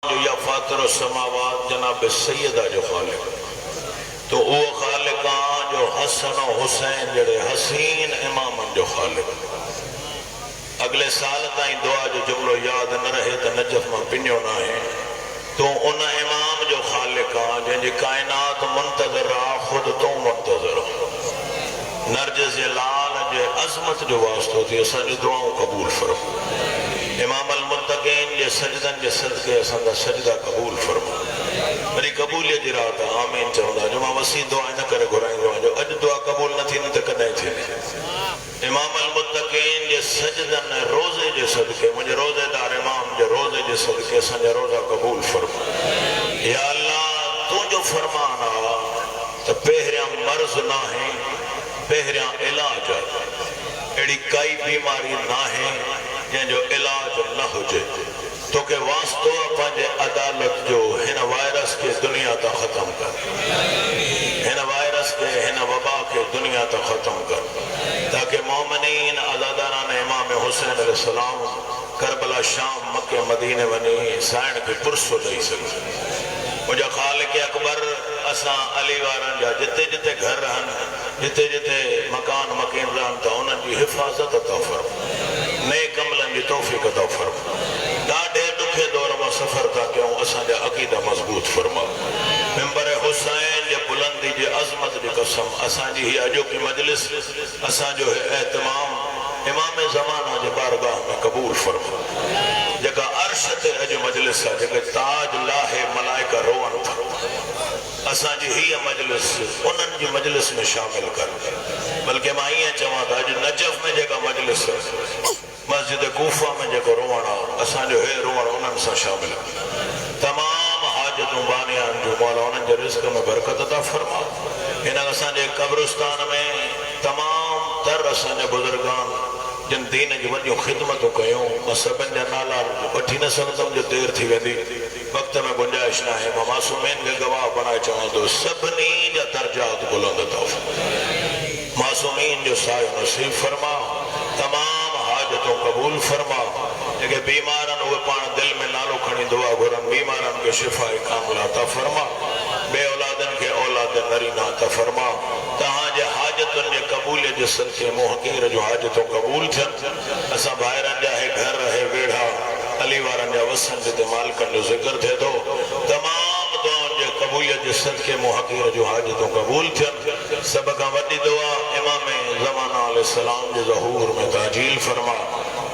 جو یا فاطر السماوات جناب سیدہ جو خالق تو وہ خالقان جو حسن و حسین جڑے حسین امام جو خالق اگلے سال تائیں دعا جو جملو یاد نہ رہے تو نجف میں پنیو نہ ہے تو ان امام جو خالقان جن جی کائنات منتظر رہا خود تو منتظر نرجس لال جو عظمت جو واسطہ ہوتی ہے سج دعاؤں قبول فرمو امام المتقین جو سجدن جو صدقے سنگا سجدہ قبول فرمو میری قبولیت جی رہا تھا آمین چاہتا جو ماں وسیع دعائیں نہ کرے گرائیں دعائیں جو اج دعا قبول نہ تھی نہ تک نہیں تھی امام المتقین جو سجدن روزے جو صدقے مجھے روزے دار امام جو روزے جو صدقے سنجا روزہ قبول فرمو یا اللہ تو جو فرمانا تو پہریاں مرض نہ ہیں پہریاں علاج ایڑی کئی بیماری نہ ہیں جن جو علاج نہ ہو جائے تو کہ واسطو اپنے عدالت جو ہن وائرس کے دنیا تا ختم کر ہن وائرس کے ہن وبا کے دنیا تا ختم کر تاکہ مومنین عزاداران امام حسین علیہ السلام کربلا شام مکہ مدینے ونی سائن کے پرسو لئی سکتے مجھے خالق اکبر اساں علی وارن جا جتے جتے گھر رہن جتے جتے مکان مکین رہن تا انہاں جی حفاظت عطا فرمو نیک عملن جی توفیق عطا فرمو ڈاڈے دکھے دور میں سفر تھا کہ اساں جا عقیدہ مضبوط فرما ممبر حسین جا بلندی جی عظمت جی قسم اساں جی ہی اجو کی مجلس اساں جو ہے اہتمام امام زمانہ جی بارگاہ میں قبول فرما جگہ عرشت اجو مجلس ہے جگہ تاج لاہ ملائکہ روان تھا اساں جی ہی مجلس انہن جی مجلس میں شامل کر بلکہ میں یہ چاہاں تھا جو نجف میں جگہ مجلس ہے مسجد کوفہ میں جگہ روانا اساں جو ہے روانا انہن سے شامل تمام حاجتوں بانیان جو مولا انہن جو رزق میں برکت عطا فرما انہاں اساں جے قبرستان میں تمام تر اساں جے بزرگان جن دین جو وڈیوں خدمتوں کیوں میں سبن جا نالا وٹھی نہ سکتم جو دیر تھی ویندی وقت میں گنجائش نہ ہے معصومین کے گواہ بنائے چاہوں تو سبنی جا درجات بلند عطا فرما معصومین جو سائے نصیب فرما تمام حاجتوں قبول فرما کہ بیمارن ہوئے پان دل میں نالو کھنی دعا گرن بیمارن کے شفاء کامل عطا فرما بے اولادن کے اولاد نرینہ عطا فرما تہاں جے حاجتن جے قبولیت جسن کے محقیر جو حاجتوں قبول تھن اسا باہران جاہے گھر رہے ویڑھا علی وارن جا وسن جتے مالکن جو ذکر تھے تو تمام دعاؤں جے قبولیت جسن کے محقیر جو حاجتوں قبول تھن سبقہ وڈی دعا امام زمانہ علیہ السلام جو ظہور میں تاجیل فرما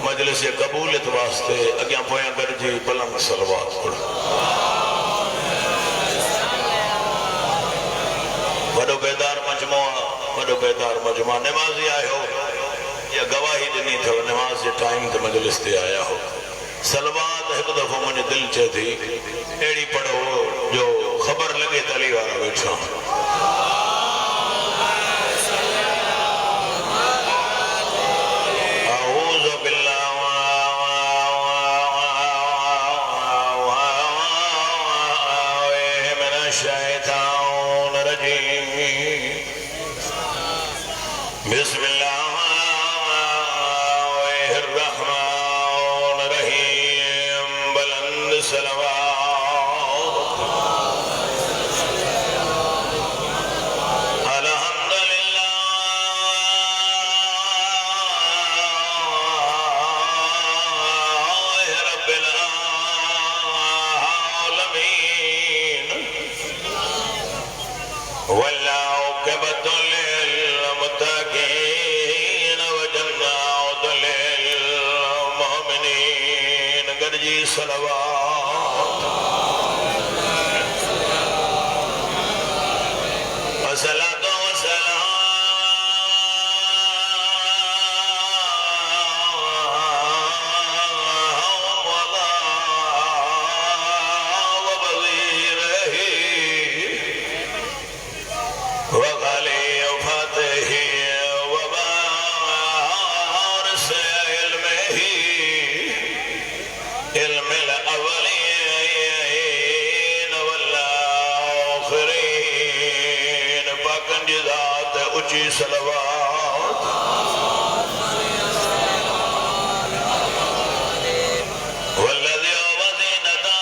مجلس قبولیت واسطے اگیاں پویاں گرجی بلند صلوات پڑھا وڈو بیدار مجموعہ نمازی آئے ہو یا گواہی دنی تھے نماز یہ ٹائم تے مجلس تے آیا ہو سلوات ایک دفعہ مجھے دل چاہ تھی ایڑی پڑھو جو خبر لگے تلی وارا بیٹھا اعوذ باللہ من الشیطان الرجیم بسم اللہ الرحمن الرحیم بلند صلوات الحمدللہ رب العالمین والعاقبۃ للمتقین وجنات للمؤمنین گرجی صلوات وصلاة اچھی صلوات والذی وزینتا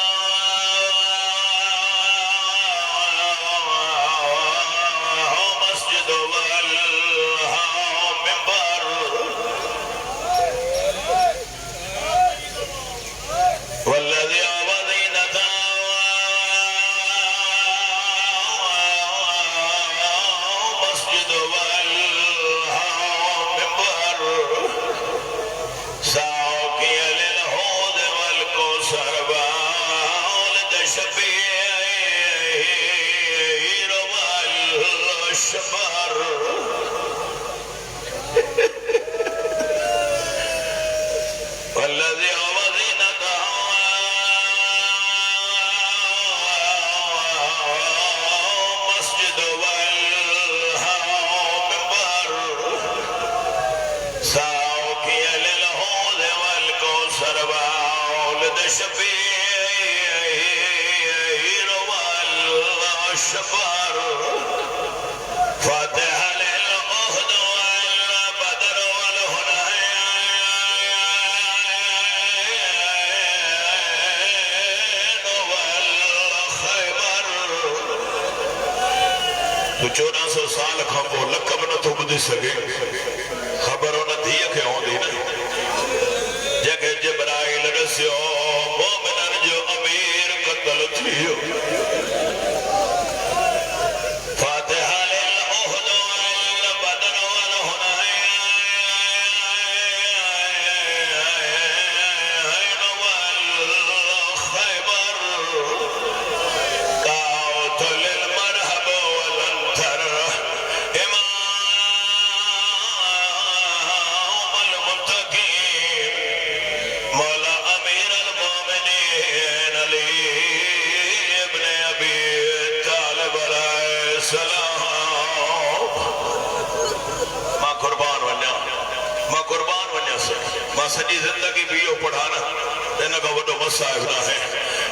تو 1400 سال کھا پو لقب نہ تو بدھی سگے خبر ہونا دھیا کے ہوں دی نا جگہ جبرائیل رسیو مومنن جو امیر قتل تھیو فاتحہ للعہد والبدر والہنائن والخیبر قاوت للمرحب والانتر امام المتقین مولا امیر المومنین علی ابن ابی طالب علیہ السلام ماں قربان ونیا سے ماں سجی زندگی بیو پڑھانا تینہ کا وڈو مصائب نہ ہے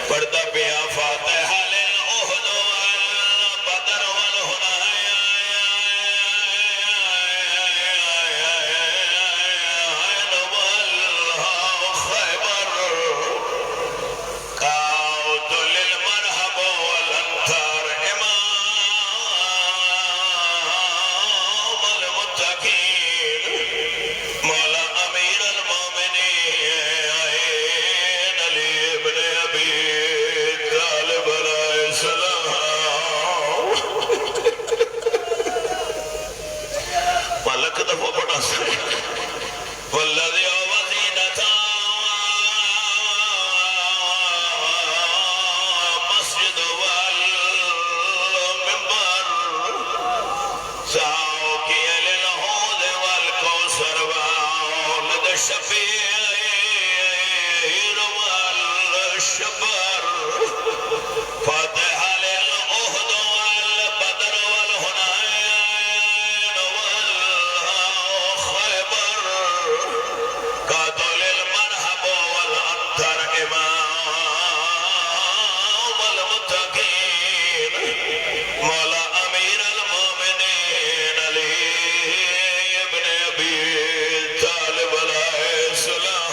پڑھتا پیا فاتحہ للعہد والبدر والہنائن والخیبر قاوت للمرحب والانتر امام المتقین مولا امیر المومنین علی ابن ابی طالب علیہ السلام ملک دفعہ پڑھا سکے والذی وزینتا مسجد والمنبر سعو کی للحوض والکوثر وولد الشفیع والشبر فاتحہ للعہد والبدر والہنائن والخیبر قاتل المرحب والانتر امام المتقین مولا امیر المومنین علی ابن ابی طالب علیہ السلام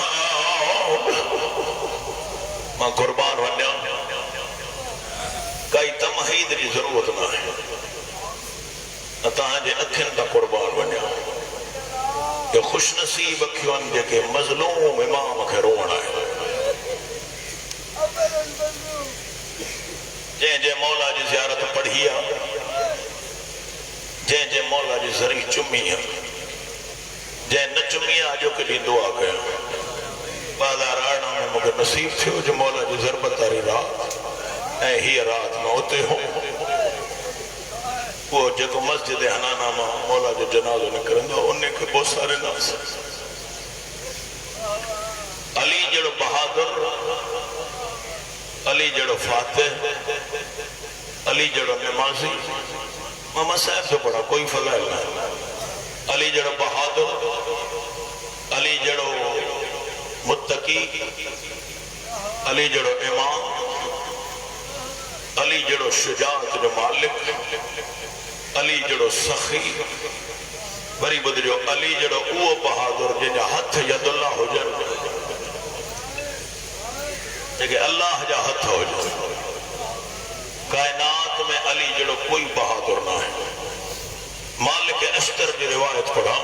ماں قربان ونیا کئی تمہید کی ضرورت نہ ہے تاں جے اکھن دا قربان ونیا کہ خوش نصیب اکھیون جے کہ مظلوم امام کے رونا ہے جے جے مولا جی زیارت پڑھیا جے جے مولا جی ذریع چمیا جے نہ چمیا جو کلی دعا کیا بازار آنا میں مگر نصیب تھے جو مولا جی ضربت آری رات اے ہی رات میں ہوتے ہوں وہ جے کو مسجد حنانا ماں مولا جو جنازہ نکرندہ انہیں کے بہت سارے ناس علی جڑو بہادر علی جڑو فاتح علی جڑو نمازی ماما صاحب سے پڑھا کوئی فضائل نہ علی جڑو بہادر علی جڑو متقی علی جڑو امام علی جڑو شجاعت جو مالک علی جڑو سخی بری بدریو علی جڑو او بہادر جنجا ہتھ ید اللہ ہو جائے لیکن اللہ جا ہتھ ہو جائے کائنات میں علی جڑو کوئی بہادر نہ ہے مالک اشتر کی روایت پڑھا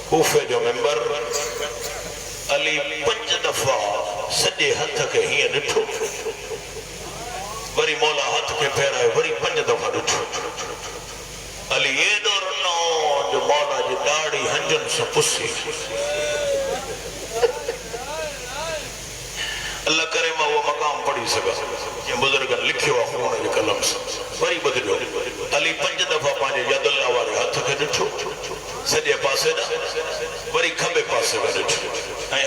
کوفے جو ممبر علی 5 دفعہ سجے ہتھ کے ہی ڈٹھو بری مولا ہتھ کے پھیرائے بری 5 دفعہ ڈٹھو علی یہ دور نو جو مولا جی داڑی ہنجن سے پسی اللہ کرے ماں وہ مقام پڑھی سکا یہ بزرگن لکھیو آخرون جی کلم سے بری بدلیو علی 5 دفعہ پانچے ید اللہ وارے ہتھ کے ڈٹھو سجے پاسے دا بری کھبے پاسے دا ڈٹھو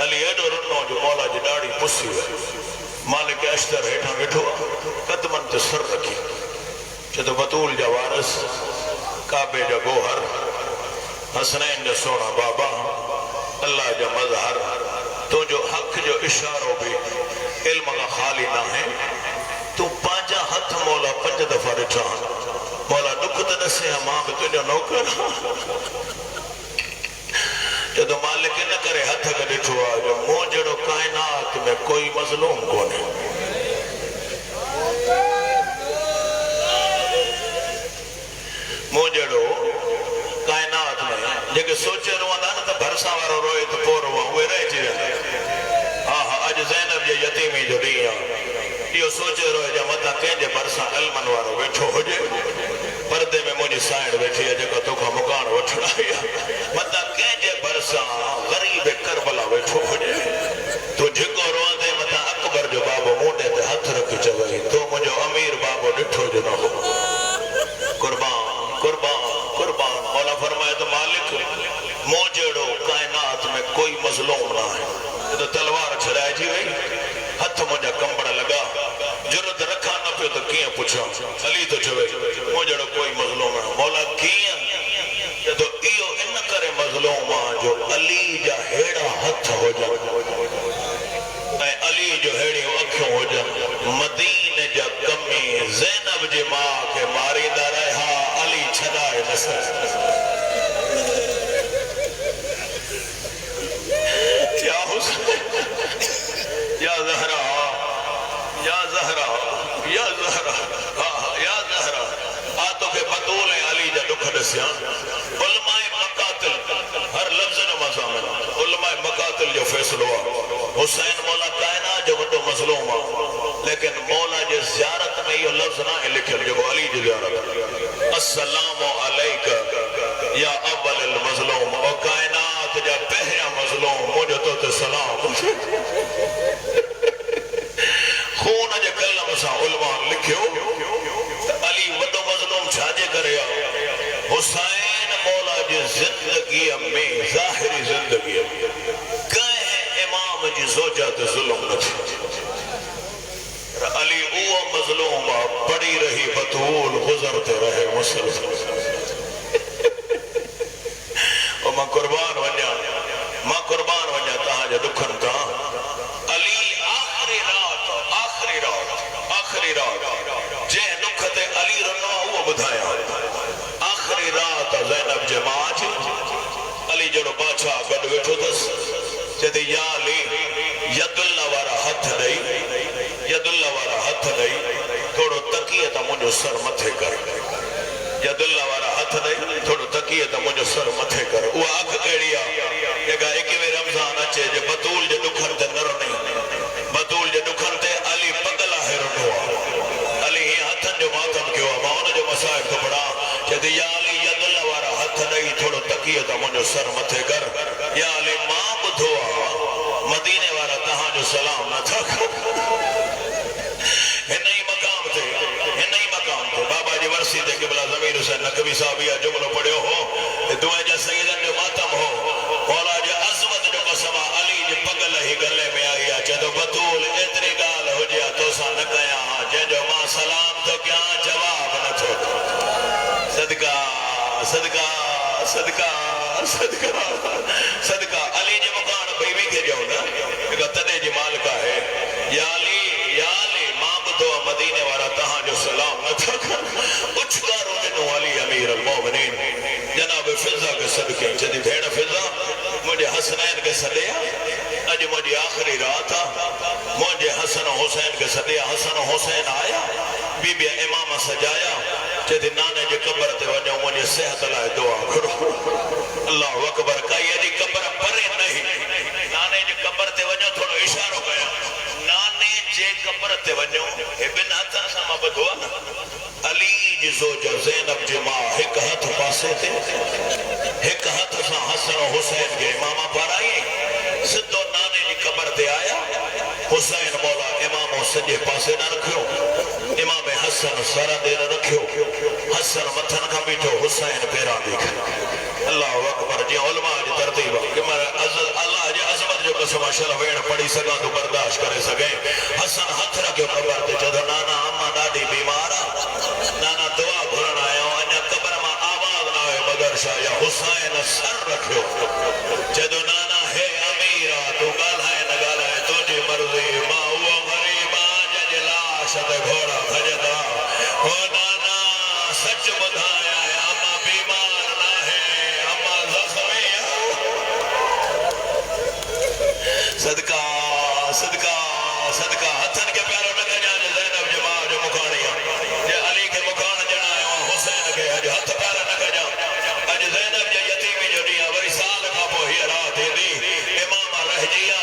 علی یہ دور نو جو مولا جی داڑی پسی ہے مالک اشتر ہیٹھا بیٹھو قدمن تے سر رکھی چھتو بطول جا وارس کعبے جا گوہر حسنین جا سونا بابا اللہ جا مظہر تو جو حق جو اشاروں بھی علم کا خالی نہ ہے تو 5 ہتھ مولا 5 دفعہ رٹھا مولا دکھت دسے ماں میں تجھے نوکر جدو مالک نہ کرے ہتھ کا ڈٹھو جو مو جڑو کائنات میں کوئی مظلوم کونے سوچے رہو جا متا کہیں برسا علمن وارو بیٹھو ہو جائے پردے میں مجھے سائن بیٹھی ہے جگہ تو کا مکان وٹھڑا ہے متا کہیں برسا غریب کربلا بیٹھو ہو جائے تو جھکو رو دے متا اکبر جو بابو موٹے تے ہتھ رکھی چوئی تو مجھو امیر بابو ڈٹھو جو نہ ہو قربان قربان قربان مولا فرمائے تو مالک موجڑو کائنات میں کوئی مظلوم نہ ہے تو تلوار چھڑائے جی گئی ہتھ مجھا کمبڑا لگا جرت رکھا نہ پہ تو کیاں پوچھا علی تو چھوئے موجڑو کوئی مظلوم ہے مولا کیاں تو ایو ان کرے مظلوم جو علی جا ہیڑا ہتھ ہو جا علی جو ہیڑی اکھوں ہو جا مدین جا کمی زینب جی ماں کے ماری دا رہا علی چھڑائے نسل یا حسین یا زہرا یا زہرا یا زہرا یا زہرا آتو کے بطول ہیں علی جا دکھ دسیاں علماء مقاتل ہر لفظ نے مضامن علماء مقاتل جو فیصلہ حسین مولا کائنات جو بڑو مظلوم لیکن مولا جے زیارت میں یہ لفظ نہ ہے لکھل جو علی جی زیارت السلام علیکہ یا اول المظلوم اور کائنات جا پہیا مظلوم مجھے تو سلام خون جے کلم سا علماء لکھیو علی وڈو مظلوم چھاجے کریا حسین مولا جی زندگی میں ظاہری زندگی کہیں امام جی زوجہ تے ظلم نہ علی اوہ مظلوم پڑی رہی بطول گزرتے رہے مسلم اور ماں قربان ونیا تہاں جا دکھن تا علی آخری رات جے دکھتے علی رنوا ہوا بدھایا آخری رات زینب جماعت علی جڑو باچھا گڑ ویٹھو دس جدی یا علی ید اللہ وارا ہتھ دئی تھوڑو تکیتا مجھو سر متھے کر ید اللہ وارا ہتھ دئی تھوڑو تکیتا مجھو سر متھے کر وہ آنکھ کیڑیا یہ کہا ایک میں رمضان اچھے جے بطول جے دکھن تے نر نہیں بطول جے دکھن تے علی پگلا ہے رنوا علی ہی ہتھن جو ماتم کیوں ماؤن جو مسائب تو بڑا جدی یا علی ید اللہ وارا ہتھ دئی تھوڑو تکیتا مجھو سر متھے کر یا علی ماں بدھوا مدینے وارا تہاں جو سلام نہ تھا ہنہی مقام تھے بابا جی ورسی دے قبلہ ضمیر حسین نقوی صاحبیہ جملو پڑھو ہو دعائیں جا سیدن جو ماتم ہو مولا جی عظمت جو قسمہ علی جی پگل ہی گلے میں آگیا چاہتو بطول اتنی گال ہو جیا تو سا نکیا جن جو ماں سلام تو کیا جواب نہ چھو صدقہ صدقہ صدقہ صدقہ صدقہ علی جی مکان بیوی کے جو نا ایک تدے جی مالکہ ہے یا علی ماں بدھو مدینے وارا تہاں جو سلام نہ تھا اچھگارو جنو علی امیر المومنین جناب فضا کے صدقے جدی بھیڑ فضا مجھے حسنین کے صدیا اج مجھے آخری رات مجھے حسن و حسین کے صدیا حسن و حسین آیا بی بی امام سجایا جدی نانے جے قبر تے ونجو مجھے صحت لائے دعا کرو اللہ اکبر کئی ایدی قبر پرے نہیں نانے جے قبر تے ونجو تھوڑا اشارو گیا نانے جے قبر تے ونجو ابن حتن ساما بدھوا علی جی زوجہ زینب جی ماں ایک ہاتھ پاسے تھے ایک ہاتھ سا حسن و حسین کے امامہ پر آئی صدو نانے جی قبر تے آیا حسین مولا امام سجے پاسے نہ رکھو امام حسن سارا دیر رکھو حسن متھن کا بیٹھو حسین پیرا دیکھا اللہ اکبر جی علماء جی ترتیبہ کہ اللہ جی عظمت جو قسمہ شرفین پڑی سگا تو برداشت کرے سگیں حسن ہتھ رکھو قبر تے جدو نانا اما ڈاڈی بیمارا نانا دعا بھرن آیا انجا قبر میں آواز نہ ہوئے مدرشہ یا حسین سر رکھو جدو نانا ہے امیرہ تو گالائے نہ گالائے تو جی مرضی ماں ہوا غریبہ ججلا شد گھوڑا بھجتا او نانا سچ بدھایا ہے اما بیمار نہ ہے اما زخمی صدقہ صدقہ صدقہ ہتھن کے پیاروں میں جانے زینب جماع جو مکانیاں یہ علی کے مکان جنائے حسین کے اج ہتھ پیارا نہ جا اج زینب جو یتیمی جو دیا وری سال کا پوہی رات دی امام رہ جیا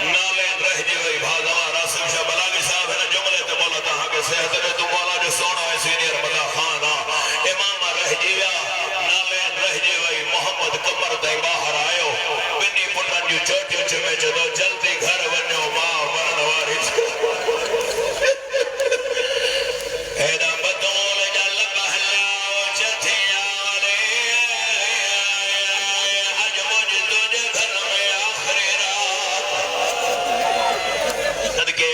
نالین رہ جی وی بھاگا راسم شاہ بلاغی صاحب ہے نا جملے تے سے حضرت مولا جو سونا ہے سینئر ملا خانہ امام رہ جیویا نالین رہ جیوئی محمد قمر دے باہر آئیو بنی پٹن جو چوٹیو چمے چدو جلدی گھر ونیو ماں مرن واری ایدہ بدول جل بہلاو چتھیا لے حج مجھ تجھ گھر میں آخری رات صدقے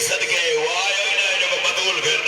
صدقے وہ آئے جو بدول گھر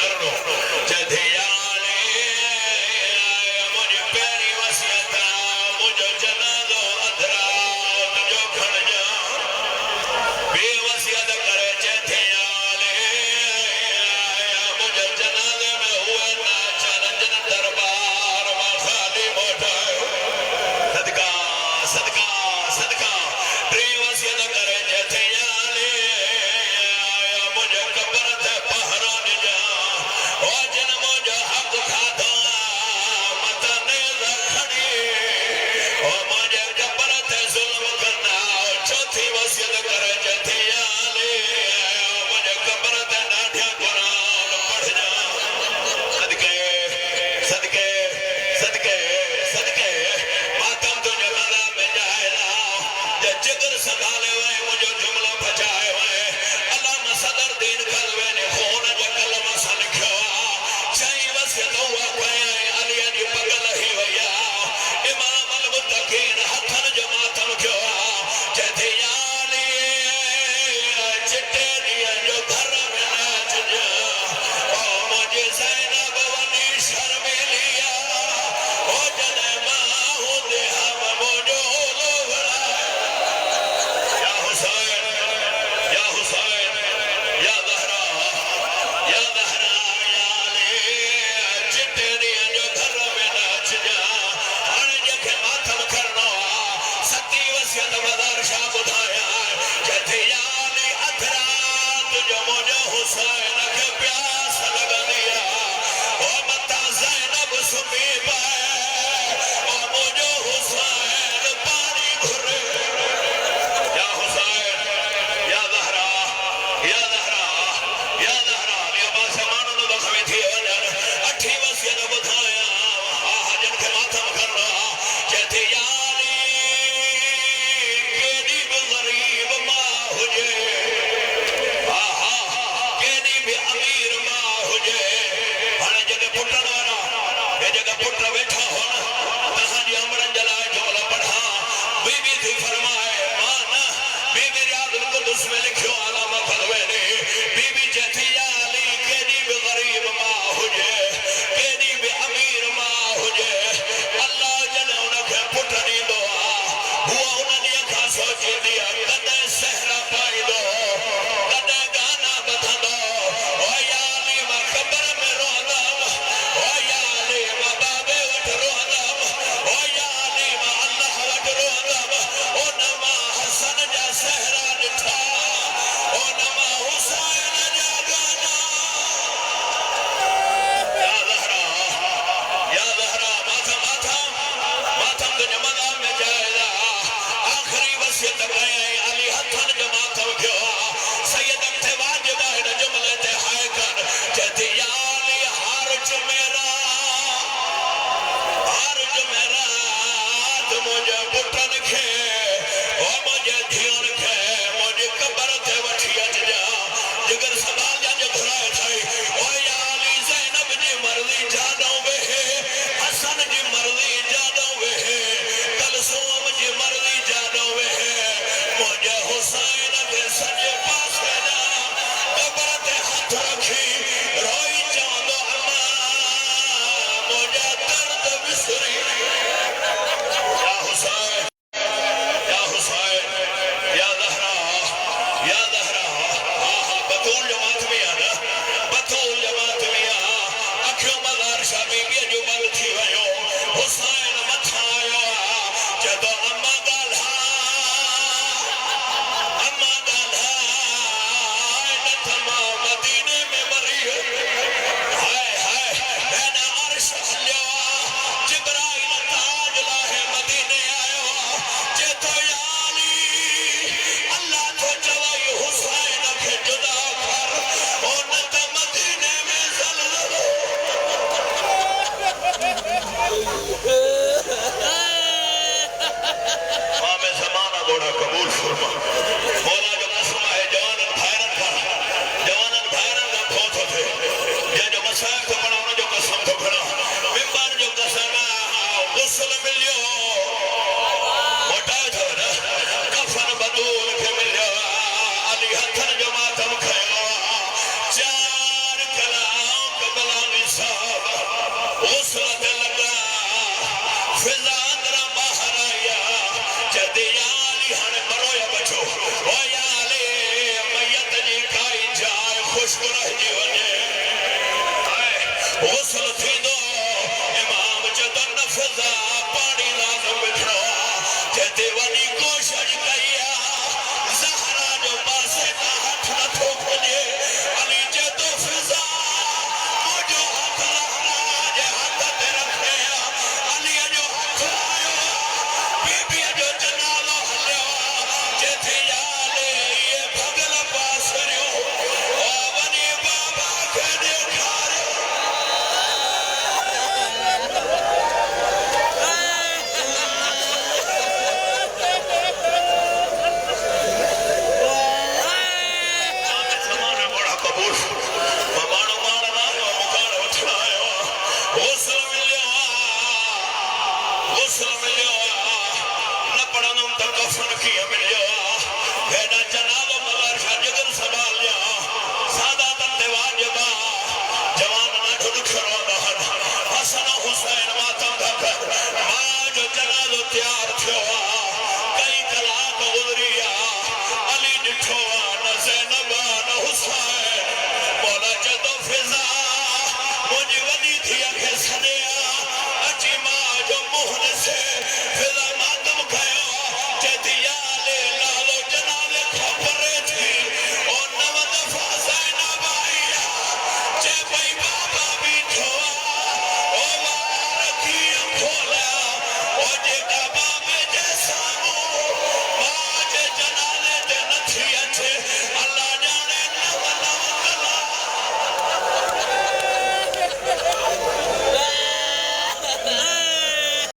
حسین